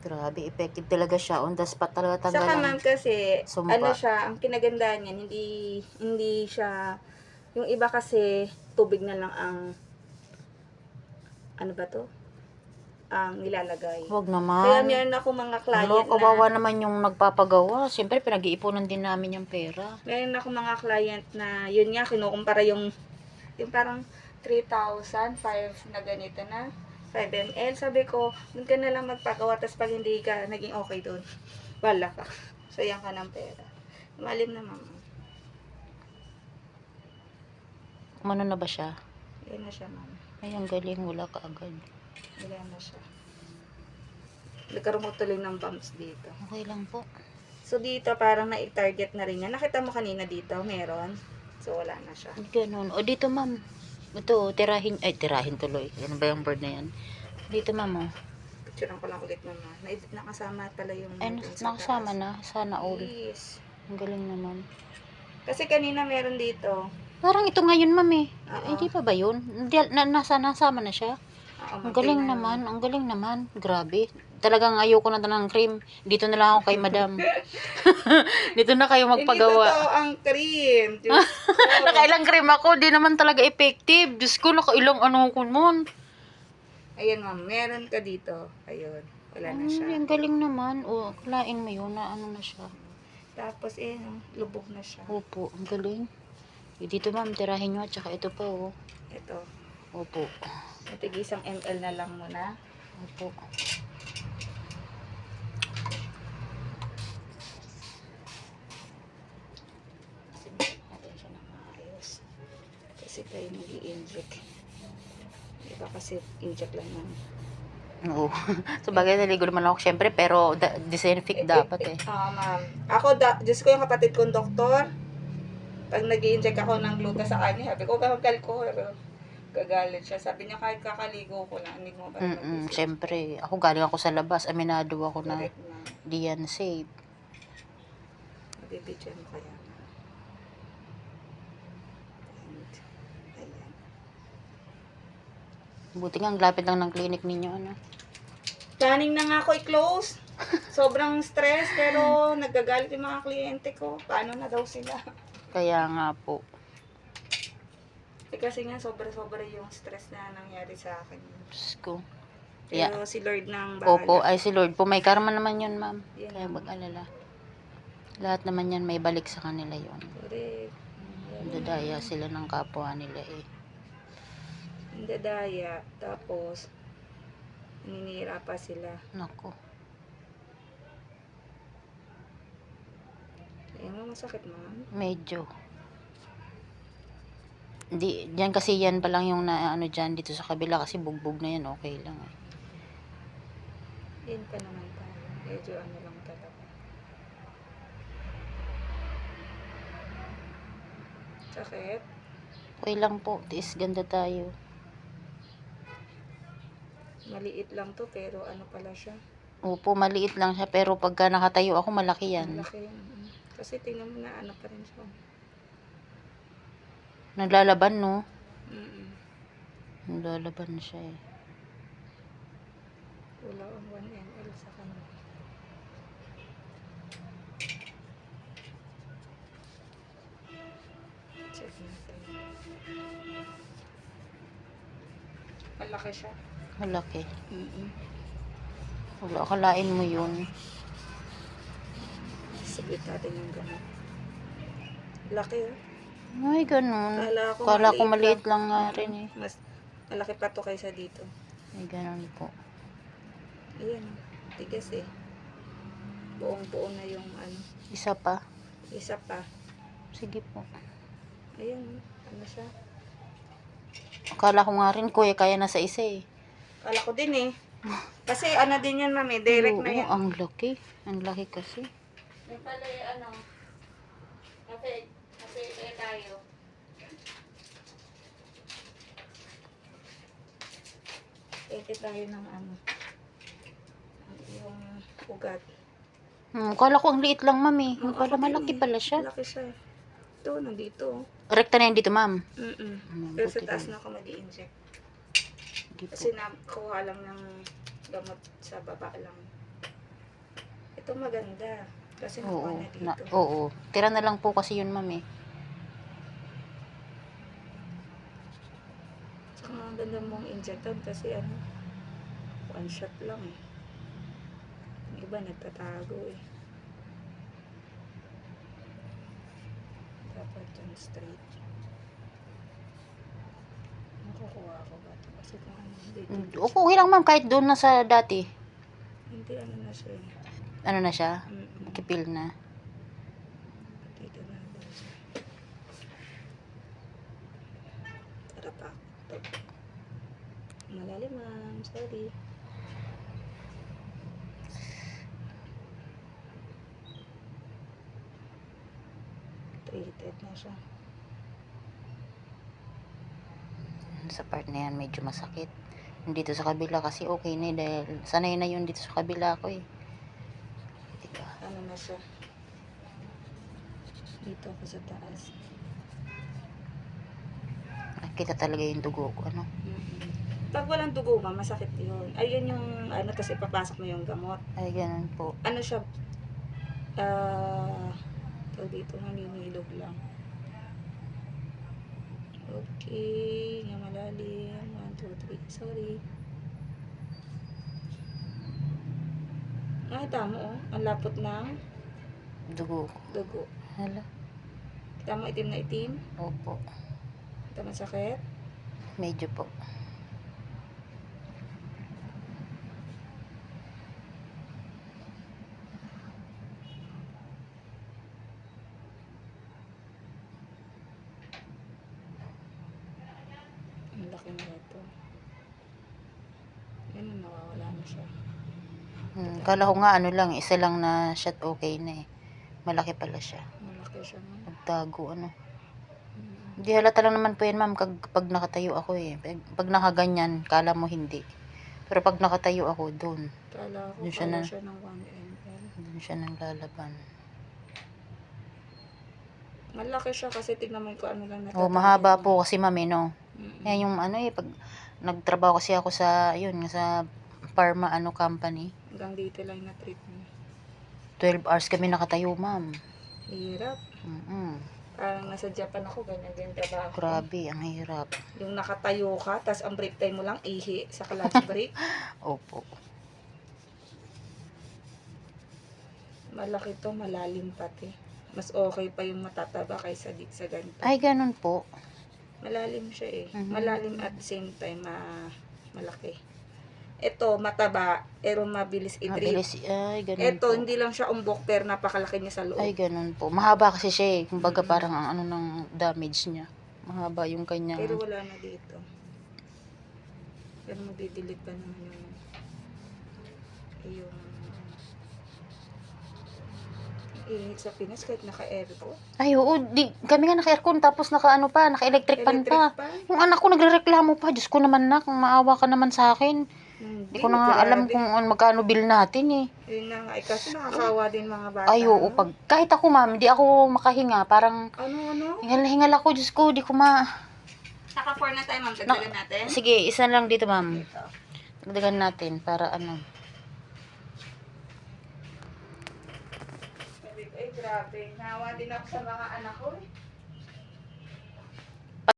Grabe, effective talaga siya. On the spot talaga Saka tanggal ang ma'am kasi, ano sumpa. siya, ang kinagandaan niyan, hindi siya, yung iba kasi, tubig na lang ang, ano ba to? Ang nilalagay. Huwag Kaya naman. meron ako mga Hello, client kawawa na, naman yung nagpapagawa. Siyempre, pinag-iipunan din namin yung pera. meron ako mga client na, yun nga, kinukumpara yung parang 3,000, 5 na ganito na, 5 ml. Sabi ko, doon ka na lang magpagawa, tapos pag hindi ka naging okay doon, wala ka. Sayang ka ng pera. Malim na mama. Umano na ba siya? Yan na siya mama. Ay, ang galing. Wala ka agad. Wala na siya. Nagkaroon ko tuloy ng bumps dito. Okay lang po. So dito parang na-target na rin yan. Nakita mo kanina dito, meron. So wala na siya. Ganun. O, dito, ma'am. Ito, tirahin. Ay, tirahin tuloy. Ano ba yung bird na yan? Dito, ma'am, oh. Picturean ko lang ulit mama. Nakasama pala yung Ay, dun sa nakasama taas. na. Sana all. Yes. Ang galing naman. Kasi kanina meron dito. Parang ito ngayon, ma'am, eh. Oo. Hindi pa ba yun? Nasama na siya. Oo, Ang galing tingnan mo. naman. Ang galing naman. Grabe. Talagang ayoko na ng cream. Dito na lang ako kay madam. Dito na kayo Hindi magpagawa. totoo ang cream. Diyos ko. Nakailang cream ako. Di naman talaga effective. Diyos ko, nakailang ano ko nun. Ayan ma'am, meron ka dito. Ayun, wala na siya. Ang galing naman. O, kalain mo yun na ano na siya. Tapos lubog na siya. Opo, ang galing. Dito, ma'am, tirahin nyo. Tsaka ito pa, oh. Ito. Opo. Matig 1 ml na lang muna. Opo. Natin siya ng maayos. Kasi tayo nag-i-inject. Iba kasi inject lang yan. Oo. So, bagay naligo naman ako, syempre, pero disinfect dapat, eh. Ma'am. Ako, Diyos ko yung kapatid kong doktor. Pag nag-i-inject ako ng gluta sa kanya, sabi ko, gagalit ko. Gagalit siya. Sabi niya, kahit kakaligo ko lang, hindi mo ba mag-isip? Syempre, ako galing ako sa labas. Aminado ako na Correct na. di yan safe. Mabibidyan mo kaya. And, ayan. Buti nga, ang lapit lang ng clinic ninyo, ano. Planning na nga ako i-close. Sobrang stress, pero nagagalit yung mga kliyente ko. Paano na daw sila? Kaya nga po. Kasi nga, sobra-sobra yung stress na nangyari sa akin. Diyos ko. Pero si Lord nang Opo, bahala. ay si Lord po. May karma naman yun, ma'am. Yan. Kaya mag-alala. Lahat naman yan may balik sa kanila yun. Correct. Dadaya sila ng kapwa nila, eh. Ang dadaya. Tapos, naninira pa sila. Nako. Ayan mo, masakit ma'am. Medyo. Di, diyan kasi yan pa lang yung na, ano dyan, dito sa kabila kasi bugbog na yan, okay lang, eh. Yan pa naman tayo. Medyo ano lang talaga. Sakit. Okay lang po, tiis ganda tayo. Maliit lang to, pero ano pala siya. Opo, maliit lang siya, pero pagka nakatayo ako, malaki yan. Malaki yan. Kasi tingnan mo na ano pa rin siya. Naglalaban, no? Mm-mm. Naglalaban siya, eh. Wala ang 1 ml sa kanya. Check natin. Malaki siya. Malaki. Mm-mm. Wala, akalain mo yun. Sabit natin yung gamot. Laki oh. Ay, ganun. Kala Kala ko maliit lang nga rin, eh. Mas malaki pa to kaysa dito. Ay, ganun po. Ayan oh. Tigas eh. Buong-buo na yung ano. Isa pa. Isa pa. Sige po. Ayan oh. Ano siya? Akala ko nga rin, kuya, kaya nasa isa, eh. Kala ko din eh. Kasi ano din yan mami. Direct Oo, na yan. ang laki. Ang laki kasi. May pala ano. Kasi tayo. Ete tayo ng ano. Yung ugat. Kala ko ang liit lang, mami. Oo, Pala ako din malaki eh. pala siya. Malaki siya. Ito, nandito. Rekta na yan dito, ma'am. Pero sa Buti taas din. na ako mag-i-inject. Sige po. Kasi nakuha lang ng gamot sa baba lang. Ito maganda. Kasi Oo, nakuha na dito. oo. Tira na lang po kasi yun, ma'am eh. Tsaka ang ganda mong injectan kasi ano, one shot lang eh. Yung iba nagtatago eh. Dapat yung straight. Nakukuha ko ba ito? Kasi kung ano, hindi Okay lang, ma'am, kahit doon na sa dati. hindi ano na siya eh. Ano na siya? Mm-mm. Kipil na. Dito na daw siya. Tara pa. Ito. Malalim ma'am. Sorry. Treated na siya. Sa part na yan, medyo masakit. Dito sa kabila kasi okay na eh, dahil sanay na yun dito sa kabila ko eh. Diba? Ano na siya? Dito ako sa taas. Nakita talaga yung dugo ko, ano. Pag walang dugo ma'am, masakit yun. Ayun yung ano, tapos ipapasok mo yung gamot. Ay, ganun po. Ano siya? Dito naninilog lang. Okay, nga malalim. 1, 2, 3. Sorry. Ay, tama oh. Ang lapot ng Dugo ko. dugo. Hala. Kita mo itim na itim? Opo. Kita mo sakit? Medyo po. Ang laki na ito. Yan, nawawala na siya. Kala ko nga ano lang, isa lang na shot okay na eh. Malaki pala siya. Malaki siya no? Nagtago, ano. Hindi halata lang naman po yan, ma'am, pag nakatayo ako eh. Pag nakaganyan, kala mo hindi. Pero pag nakatayo ako, doon. Kala ko Doon siya kaya na- siya ng 1 ml. Doon siya nang lalaban. Malaki siya kasi tignan mo kung ano lang Oh, mahaba po kasi, ma'am, eh, no. Mm-mm. Yan yung ano eh, pag nagtrabaho kasi ako sa, yun, sa pharma ano company. Hanggang dito lang na treat mo. 12 hours kami nakatayo, ma'am. Hirap. Parang nasa Japan ako, ganyan trabaho. Grabe, ang hirap. Yung nakatayo ka, tas ang break time mo lang, ihi sa lunch break. Opo. Malaki to, malalim pati. Mas okay pa yung matataba kaysa sa ganito. Ay, ganun po. Malalim siya eh. Mhm. Malalim at the same time malaki. Ito, mataba, pero mabilis i-treat. Mabilis. Ay, ganun Ito, po. hindi lang siya umbok, pero napakalaki niya sa loob. Ay, ganun po. Mahaba kasi siya eh. Kumbaga parang ang ano ng damage niya. Mahaba yung Pero kanyang... wala na dito. Pero magdidelete pa naman yung init sa Pinas kahit naka-aircon. Ay, oo. Kami nga naka-aircon tapos naka-electric pan pa. Yung anak ko nagrereklamo pa. Diyos ko naman na, kung maawa ka naman sa akin. Hindi ko na nga alam kung magkano bill natin eh. Yun na nga. Kasi nakakawa din mga bata. Ay, oo. Kahit ako, ma'am, di ako makahinga. Parang Ano? hingal ako. Diyos ko, di ko ma... Naka-4 na tayo, ma'am. Tagdagan natin. Sige, isa lang dito, ma'am. Ito. Dagdagan natin para ano. Sabi ko, grabe. Nawa din ako sa mga anak ko eh.